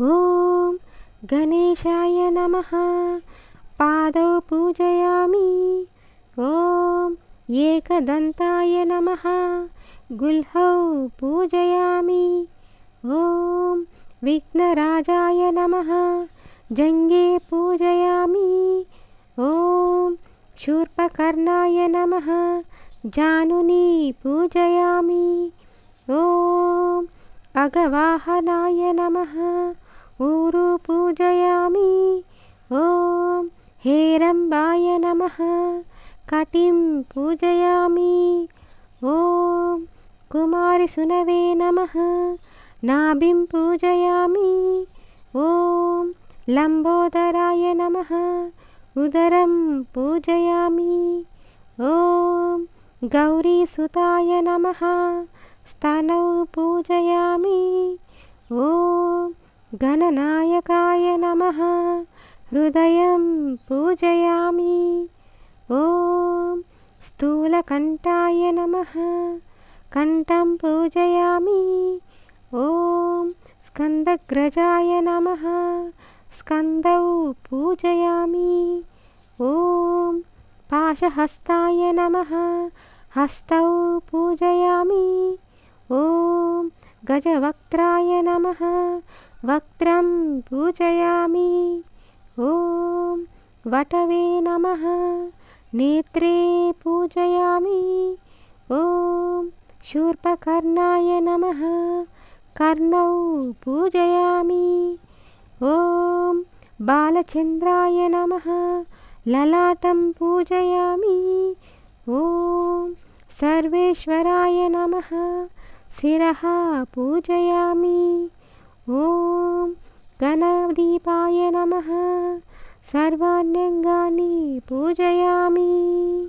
ॐ गणेशाय नमः। पादौ पूजयामि। ॐ एकदन्ताय नमः। गुल्हौ पूजयामि। ॐ विघ्नराजाय नमः। जङ्गे पूजयामि। ॐ शूर्पकर्णाय नमः। जानुनी पूजयामि। ॐ अगवाहनाय नमः। ऊरु पूजयामि। ॐ हेरम्बाय नमः। कटिं पूजयामि। ॐ कुमारिसुनवे नमः। नाभिं पूजयामि। ॐ लम्बोदराय नमः। उदरं पूजयामि। ॐ गौरीसुताय नमः। स्तनौ पूजयामि। ॐ गणनायकाय नमः। हृदयं पूजयामि। ॐ स्थूलकण्ठाय नमः। कण्ठं पूजयामि। ॐ स्कन्दग्रजाय नमः। स्कन्दौ पूजयामि। ॐ पाशहस्ताय नमः। हस्तौ पूजयामि। ॐ गजवक्त्राय नमः। वक्त्रं पूजयामि। ॐ वटवे नमः। नेत्रे पूजयामि। ॐ शूर्पकर्णाय नमः। कर्णौ पूजयामि। ॐ बालचन्द्राय नमः। ललाटं पूजयामि। ॐ सर्वेश्वराय नमः। शिरः पूजयामि। ॐ गणदीपाय नमः। सर्वाण्यङ्गानि पूजयामि।